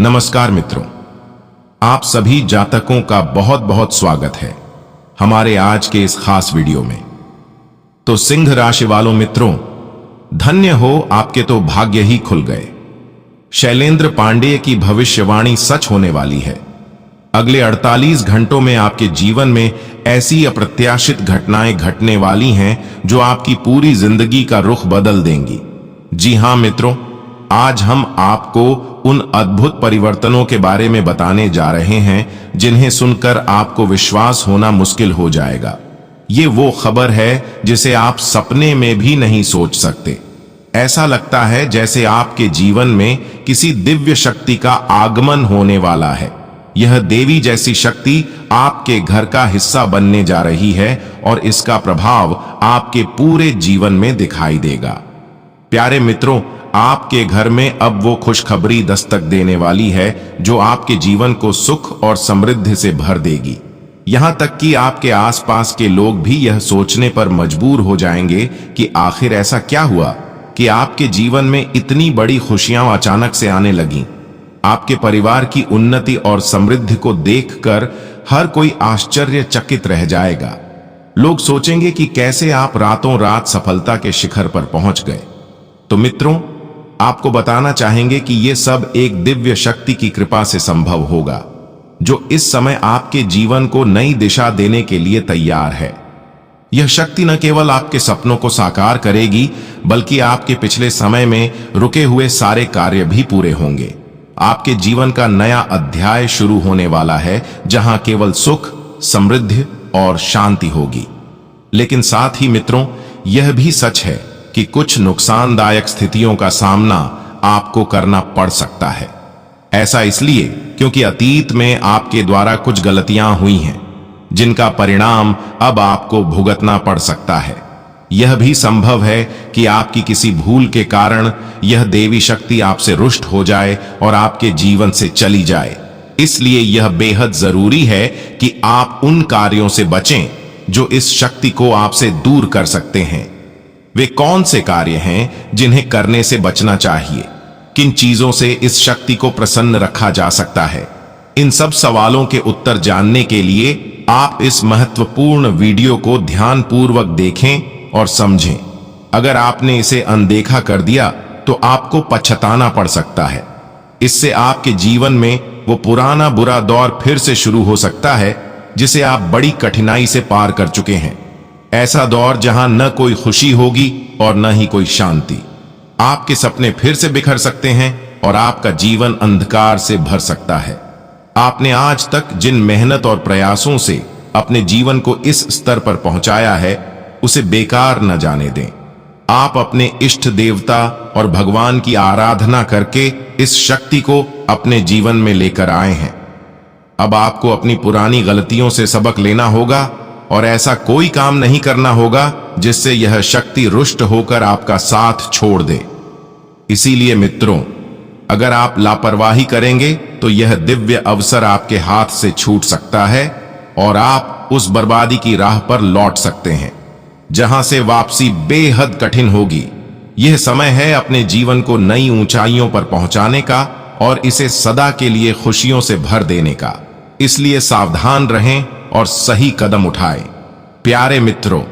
नमस्कार मित्रों, आप सभी जातकों का बहुत बहुत स्वागत है हमारे आज के इस खास वीडियो में। तो सिंह राशि वालों मित्रों, धन्य हो, आपके तो भाग्य ही खुल गए। शैलेंद्र पांडेय की भविष्यवाणी सच होने वाली है। अगले 48 घंटों में आपके जीवन में ऐसी अप्रत्याशित घटनाएं घटने वाली हैं जो आपकी पूरी जिंदगी का रुख बदल देंगी। जी हां मित्रों, आज हम आपको उन अद्भुत परिवर्तनों के बारे में बताने जा रहे हैं जिन्हें सुनकर आपको विश्वास होना मुश्किल हो जाएगा। ये वो खबर है जिसे आप सपने में भी नहीं सोच सकते। ऐसा लगता है जैसे आपके जीवन में किसी दिव्य शक्ति का आगमन होने वाला है। यह देवी जैसी शक्ति आपके घर का हिस्सा बनने जा रही है और इसका प्रभाव आपके पूरे जीवन में दिखाई देगा। प्यारे मित्रों, आपके घर में अब वो खुशखबरी दस्तक देने वाली है जो आपके जीवन को सुख और समृद्धि से भर देगी। यहां तक कि आपके आसपास के लोग भी यह सोचने पर मजबूर हो जाएंगे कि आखिर ऐसा क्या हुआ कि आपके जीवन में इतनी बड़ी खुशियां अचानक से आने लगीं। आपके परिवार की उन्नति और समृद्धि को देखकर हर कोई आश्चर्यचकित रह जाएगा। लोग सोचेंगे कि कैसे आप रातों रात सफलता के शिखर पर पहुंच गए। तो मित्रों, आपको बताना चाहेंगे कि यह सब एक दिव्य शक्ति की कृपा से संभव होगा जो इस समय आपके जीवन को नई दिशा देने के लिए तैयार है। यह शक्ति न केवल आपके सपनों को साकार करेगी बल्कि आपके पिछले समय में रुके हुए सारे कार्य भी पूरे होंगे। आपके जीवन का नया अध्याय शुरू होने वाला है जहां केवल सुख, समृद्धि और शांति होगी। लेकिन साथ ही मित्रों, यह भी सच है कि कुछ नुकसानदायक स्थितियों का सामना आपको करना पड़ सकता है। ऐसा इसलिए क्योंकि अतीत में आपके द्वारा कुछ गलतियां हुई हैं जिनका परिणाम अब आपको भुगतना पड़ सकता है। यह भी संभव है कि आपकी किसी भूल के कारण यह देवी शक्ति आपसे रुष्ट हो जाए और आपके जीवन से चली जाए। इसलिए यह बेहद जरूरी है कि आप उन कार्यों से बचें जो इस शक्ति को आपसे दूर कर सकते हैं। वे कौन से कार्य हैं जिन्हें करने से बचना चाहिए? किन चीजों से इस शक्ति को प्रसन्न रखा जा सकता है? इन सब सवालों के उत्तर जानने के लिए आप इस महत्वपूर्ण वीडियो को ध्यानपूर्वक देखें और समझें। अगर आपने इसे अनदेखा कर दिया तो आपको पछताना पड़ सकता है। इससे आपके जीवन में वो पुराना बुरा दौर फिर से शुरू हो सकता है जिसे आप बड़ी कठिनाई से पार कर चुके हैं। ऐसा दौर जहां न कोई खुशी होगी और न ही कोई शांति। आपके सपने फिर से बिखर सकते हैं और आपका जीवन अंधकार से भर सकता है। आपने आज तक जिन मेहनत और प्रयासों से अपने जीवन को इस स्तर पर पहुंचाया है उसे बेकार न जाने दें। आप अपने इष्ट देवता और भगवान की आराधना करके इस शक्ति को अपने जीवन में लेकर आए हैं। अब आपको अपनी पुरानी गलतियों से सबक लेना होगा और ऐसा कोई काम नहीं करना होगा जिससे यह शक्ति रुष्ट होकर आपका साथ छोड़ दे। इसीलिए मित्रों, अगर आप लापरवाही करेंगे तो यह दिव्य अवसर आपके हाथ से छूट सकता है और आप उस बर्बादी की राह पर लौट सकते हैं जहां से वापसी बेहद कठिन होगी। यह समय है अपने जीवन को नई ऊंचाइयों पर पहुंचाने का और इसे सदा के लिए खुशियों से भर देने का। इसलिए सावधान रहें और सही कदम उठाएं। प्यारे मित्रों,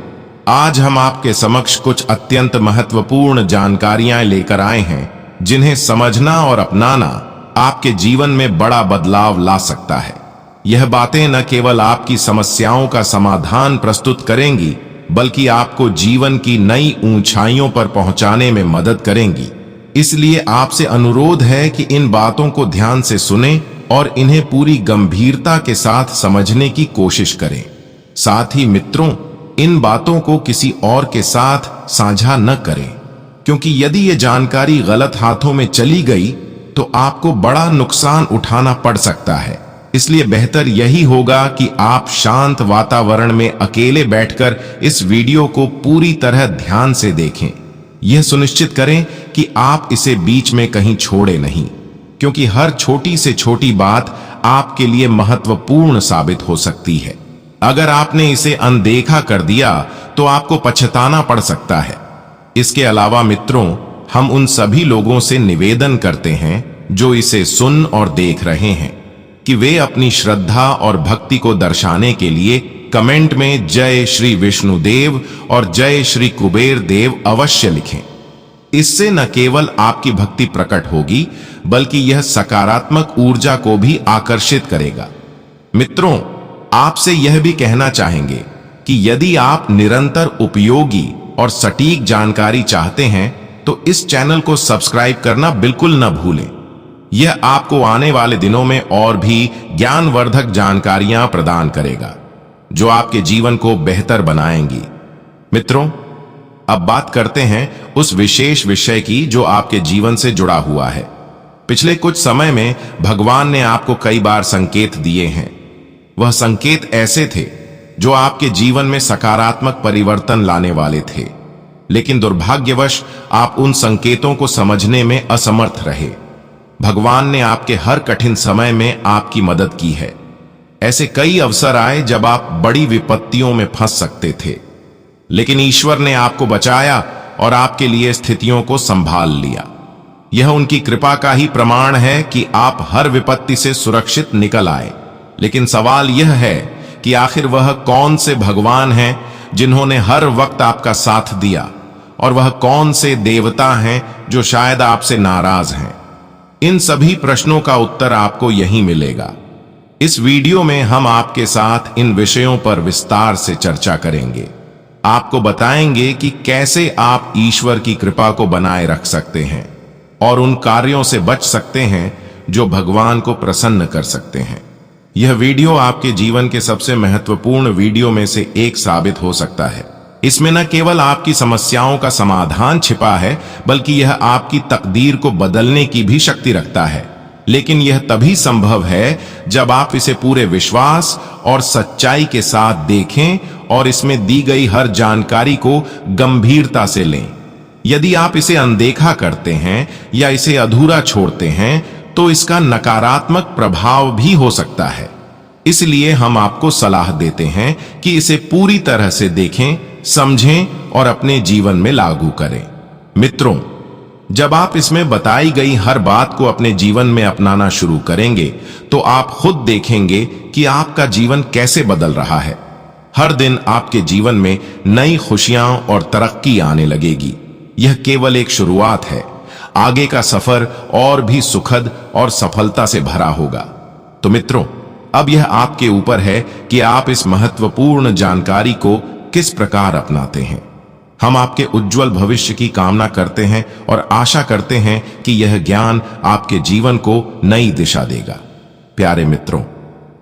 आज हम आपके समक्ष कुछ अत्यंत महत्वपूर्ण जानकारियां लेकर आए हैं जिन्हें समझना और अपनाना आपके जीवन में बड़ा बदलाव ला सकता है। यह बातें न केवल आपकी समस्याओं का समाधान प्रस्तुत करेंगी बल्कि आपको जीवन की नई ऊंचाइयों पर पहुंचाने में मदद करेंगी। इसलिए आपसे अनुरोध है कि इन बातों को ध्यान से सुनें और इन्हें पूरी गंभीरता के साथ समझने की कोशिश करें। साथ ही मित्रों, इन बातों को किसी और के साथ साझा न करें क्योंकि यदि ये जानकारी गलत हाथों में चली गई तो आपको बड़ा नुकसान उठाना पड़ सकता है। इसलिए बेहतर यही होगा कि आप शांत वातावरण में अकेले बैठकर इस वीडियो को पूरी तरह ध्यान से देखें। यह सुनिश्चित करें कि आप इसे बीच में कहीं छोड़े नहीं क्योंकि हर छोटी से छोटी बात आपके लिए महत्वपूर्ण साबित हो सकती है। अगर आपने इसे अनदेखा कर दिया तो आपको पछताना पड़ सकता है। इसके अलावा मित्रों, हम उन सभी लोगों से निवेदन करते हैं जो इसे सुन और देख रहे हैं कि वे अपनी श्रद्धा और भक्ति को दर्शाने के लिए कमेंट में जय श्री विष्णुदेव और जय श्री कुबेर देव अवश्य लिखें। इससे न केवल आपकी भक्ति प्रकट होगी बल्कि यह सकारात्मक ऊर्जा को भी आकर्षित करेगा। मित्रों, आपसे यह भी कहना चाहेंगे कि यदि आप निरंतर उपयोगी और सटीक जानकारी चाहते हैं तो इस चैनल को सब्सक्राइब करना बिल्कुल न भूलें। यह आपको आने वाले दिनों में और भी ज्ञानवर्धक जानकारियां प्रदान करेगा जो आपके जीवन को बेहतर बनाएंगी। मित्रों, अब बात करते हैं उस विशेष विषय की जो आपके जीवन से जुड़ा हुआ है। पिछले कुछ समय में भगवान ने आपको कई बार संकेत दिए हैं। वह संकेत ऐसे थे जो आपके जीवन में सकारात्मक परिवर्तन लाने वाले थे, लेकिन दुर्भाग्यवश आप उन संकेतों को समझने में असमर्थ रहे। भगवान ने आपके हर कठिन समय में आपकी मदद की है। ऐसे कई अवसर आए जब आप बड़ी विपत्तियों में फंस सकते थे, लेकिन ईश्वर ने आपको बचाया और आपके लिए स्थितियों को संभाल लिया। यह उनकी कृपा का ही प्रमाण है कि आप हर विपत्ति से सुरक्षित निकल आए। लेकिन सवाल यह है कि आखिर वह कौन से भगवान हैं जिन्होंने हर वक्त आपका साथ दिया, और वह कौन से देवता हैं जो शायद आपसे नाराज हैं? इन सभी प्रश्नों का उत्तर आपको यहीं मिलेगा। इस वीडियो में हम आपके साथ इन विषयों पर विस्तार से चर्चा करेंगे। आपको बताएंगे कि कैसे आप ईश्वर की कृपा को बनाए रख सकते हैं और उन कार्यों से बच सकते हैं जो भगवान को प्रसन्न कर सकते हैं। यह वीडियो आपके जीवन के सबसे महत्वपूर्ण वीडियो में से एक साबित हो सकता है। इसमें न केवल आपकी समस्याओं का समाधान छिपा है, बल्कि यह आपकी तकदीर को बदलने की भी शक्ति रखता है। लेकिन यह तभी संभव है जब आप इसे पूरे विश्वास और सच्चाई के साथ देखें और इसमें दी गई हर जानकारी को गंभीरता से लें। यदि आप इसे अनदेखा करते हैं या इसे अधूरा छोड़ते हैं तो इसका नकारात्मक प्रभाव भी हो सकता है। इसलिए हम आपको सलाह देते हैं कि इसे पूरी तरह से देखें, समझें और अपने जीवन में लागू करें। मित्रों, जब आप इसमें बताई गई हर बात को अपने जीवन में अपनाना शुरू करेंगे तो आप खुद देखेंगे कि आपका जीवन कैसे बदल रहा है। हर दिन आपके जीवन में नई खुशियां और तरक्की आने लगेगी। यह केवल एक शुरुआत है। आगे का सफर और भी सुखद और सफलता से भरा होगा। तो मित्रों, अब यह आपके ऊपर है कि आप इस महत्वपूर्ण जानकारी को किस प्रकार अपनाते हैं। हम आपके उज्जवल भविष्य की कामना करते हैं और आशा करते हैं कि यह ज्ञान आपके जीवन को नई दिशा देगा। प्यारे मित्रों,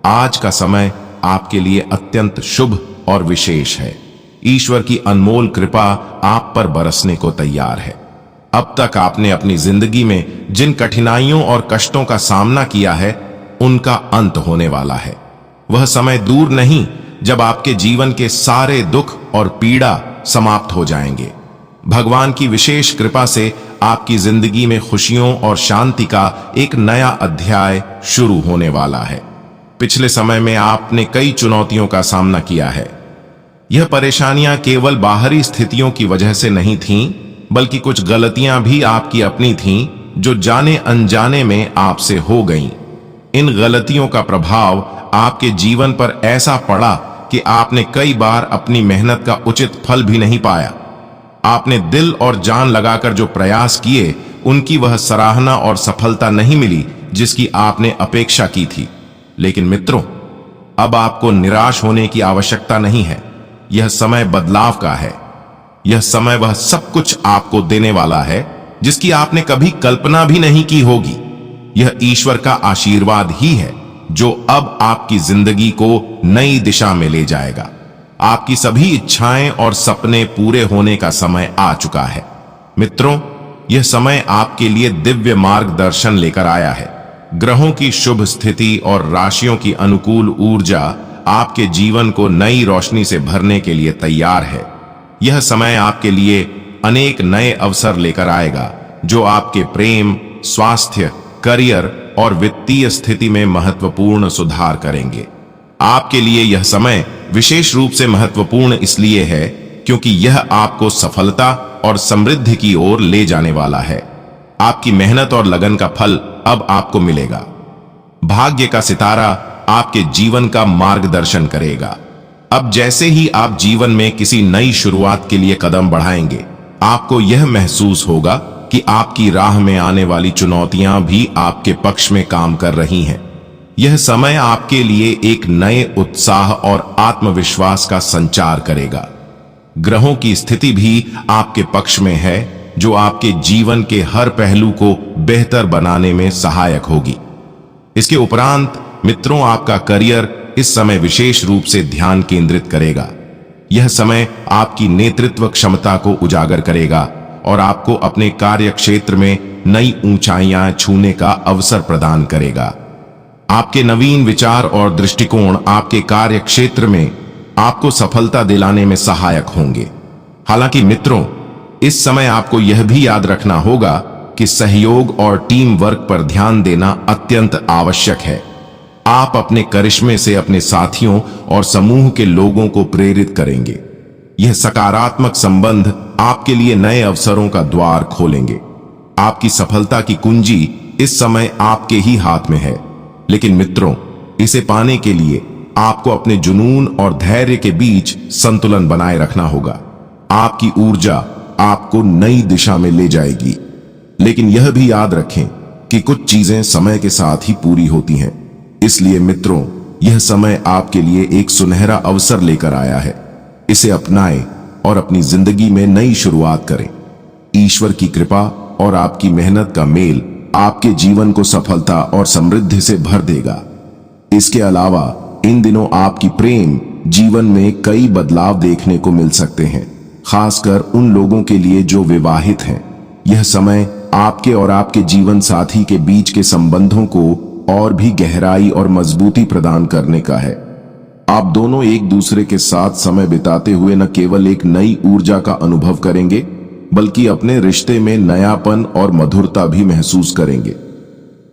आज का समय आपके लिए अत्यंत शुभ और विशेष है। ईश्वर की अनमोल कृपा आप पर बरसने को तैयार है। अब तक आपने अपनी जिंदगी में जिन कठिनाइयों और कष्टों का सामना किया है, उनका अंत होने वाला है। वह समय दूर नहीं जब आपके जीवन के सारे दुख और पीड़ा समाप्त हो जाएंगे। भगवान की विशेष कृपा से आपकी जिंदगी में खुशियों और शांति का एक नया अध्याय शुरू होने वाला है। पिछले समय में आपने कई चुनौतियों का सामना किया है। यह परेशानियां केवल बाहरी स्थितियों की वजह से नहीं थीं, बल्कि कुछ गलतियां भी आपकी अपनी थीं जो जाने अनजाने में आपसे हो गईं। इन गलतियों का प्रभाव आपके जीवन पर ऐसा पड़ा कि आपने कई बार अपनी मेहनत का उचित फल भी नहीं पाया। आपने दिल और जान लगाकर जो प्रयास किए, उनकी वह सराहना और सफलता नहीं मिली जिसकी आपने अपेक्षा की थी। लेकिन मित्रों, अब आपको निराश होने की आवश्यकता नहीं है। यह समय बदलाव का है। यह समय वह सब कुछ आपको देने वाला है जिसकी आपने कभी कल्पना भी नहीं की होगी। यह ईश्वर का आशीर्वाद ही है जो अब आपकी जिंदगी को नई दिशा में ले जाएगा। आपकी सभी इच्छाएं और सपने पूरे होने का समय आ चुका है। मित्रों, यह समय आपके लिए दिव्य मार्गदर्शन लेकर आया है। ग्रहों की शुभ स्थिति और राशियों की अनुकूल ऊर्जा आपके जीवन को नई रोशनी से भरने के लिए तैयार है। यह समय आपके लिए अनेक नए अवसर लेकर आएगा जो आपके प्रेम, स्वास्थ्य, करियर और वित्तीय स्थिति में महत्वपूर्ण सुधार करेंगे। आपके लिए यह समय विशेष रूप से महत्वपूर्ण इसलिए है क्योंकि यह आपको सफलता और समृद्धि की ओर ले जाने वाला है। आपकी मेहनत और लगन का फल अब आपको मिलेगा। भाग्य का सितारा आपके जीवन का मार्गदर्शन करेगा। अब जैसे ही आप जीवन में किसी नई शुरुआत के लिए कदम बढ़ाएंगे, आपको यह महसूस होगा कि आपकी राह में आने वाली चुनौतियां भी आपके पक्ष में काम कर रही हैं। यह समय आपके लिए एक नए उत्साह और आत्मविश्वास का संचार करेगा। ग्रहों की स्थिति भी आपके पक्ष में है, जो आपके जीवन के हर पहलू को बेहतर बनाने में सहायक होगी। इसके उपरांत मित्रों, आपका करियर इस समय विशेष रूप से ध्यान केंद्रित करेगा। यह समय आपकी नेतृत्व क्षमता को उजागर करेगा और आपको अपने कार्य क्षेत्र में नई ऊंचाइयां छूने का अवसर प्रदान करेगा। आपके नवीन विचार और दृष्टिकोण आपके कार्य क्षेत्र में आपको सफलता दिलाने में सहायक होंगे। हालांकि मित्रों, इस समय आपको यह भी याद रखना होगा कि सहयोग और टीम वर्क पर ध्यान देना अत्यंत आवश्यक है। आप अपने करिश्मे से अपने साथियों और समूह के लोगों को प्रेरित करेंगे। यह सकारात्मक संबंध आपके लिए नए अवसरों का द्वार खोलेंगे। आपकी सफलता की कुंजी इस समय आपके ही हाथ में है, लेकिन मित्रों, इसे पाने के लिए आपको अपने जुनून और धैर्य के बीच संतुलन बनाए रखना होगा। आपकी ऊर्जा आपको नई दिशा में ले जाएगी, लेकिन यह भी याद रखें कि कुछ चीजें समय के साथ ही पूरी होती हैं। इसलिए मित्रों, यह समय आपके लिए एक सुनहरा अवसर लेकर आया है। इसे अपनाएं और अपनी जिंदगी में नई शुरुआत करें। ईश्वर की कृपा और आपकी मेहनत का मेल आपके जीवन को सफलता और समृद्धि से भर देगा। इसके अलावा इन दिनों आपकी प्रेम जीवन में कई बदलाव देखने को मिल सकते हैं, खासकर उन लोगों के लिए जो विवाहित हैं। यह समय आपके और आपके जीवन साथी के बीच के संबंधों को और भी गहराई और मजबूती प्रदान करने का है। आप दोनों एक दूसरे के साथ समय बिताते हुए न केवल एक नई ऊर्जा का अनुभव करेंगे, बल्कि अपने रिश्ते में नयापन और मधुरता भी महसूस करेंगे।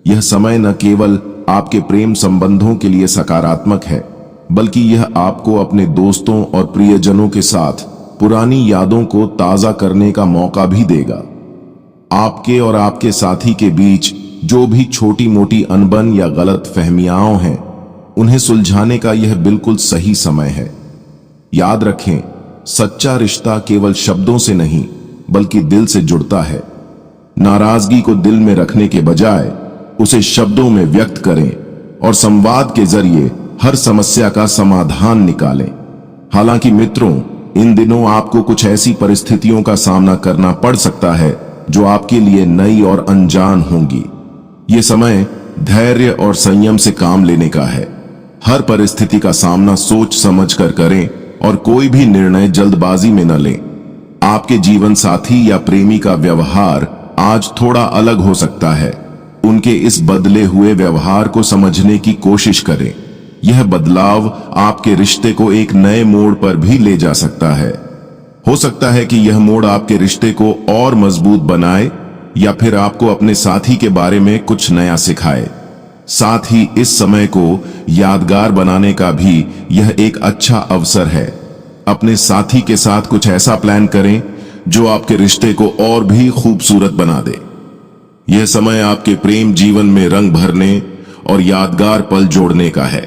यह समय न केवल आपके प्रेम संबंधों के लिए सकारात्मक है, बल्कि यह आपको अपने दोस्तों और प्रियजनों के साथ पुरानी यादों को ताजा करने का मौका भी देगा। आपके और आपके साथी के बीच जो भी छोटी मोटी अनबन या गलत फहमियां हैं, उन्हें सुलझाने का यह बिल्कुल सही समय है। याद रखें, सच्चा रिश्ता केवल शब्दों से नहीं बल्कि दिल से जुड़ता है। नाराजगी को दिल में रखने के बजाय उसे शब्दों में व्यक्त करें और संवाद के जरिए हर समस्या का समाधान निकालें। हालांकि मित्रों, इन दिनों आपको कुछ ऐसी परिस्थितियों का सामना करना पड़ सकता है जो आपके लिए नई और अनजान होंगी। ये समय धैर्य और संयम से काम लेने का है। हर परिस्थिति का सामना सोच समझ कर करें और कोई भी निर्णय जल्दबाजी में न लें। आपके जीवन साथी या प्रेमी का व्यवहार आज थोड़ा अलग हो सकता है। उनके इस बदले हुए व्यवहार को समझने की कोशिश करें। यह बदलाव आपके रिश्ते को एक नए मोड़ पर भी ले जा सकता है। हो सकता है कि यह मोड़ आपके रिश्ते को और मजबूत बनाए या फिर आपको अपने साथी के बारे में कुछ नया सिखाए। साथ ही इस समय को यादगार बनाने का भी यह एक अच्छा अवसर है। अपने साथी के साथ कुछ ऐसा प्लान करें जो आपके रिश्ते को और भी खूबसूरत बना दे। यह समय आपके प्रेम जीवन में रंग भरने और यादगार पल जोड़ने का है।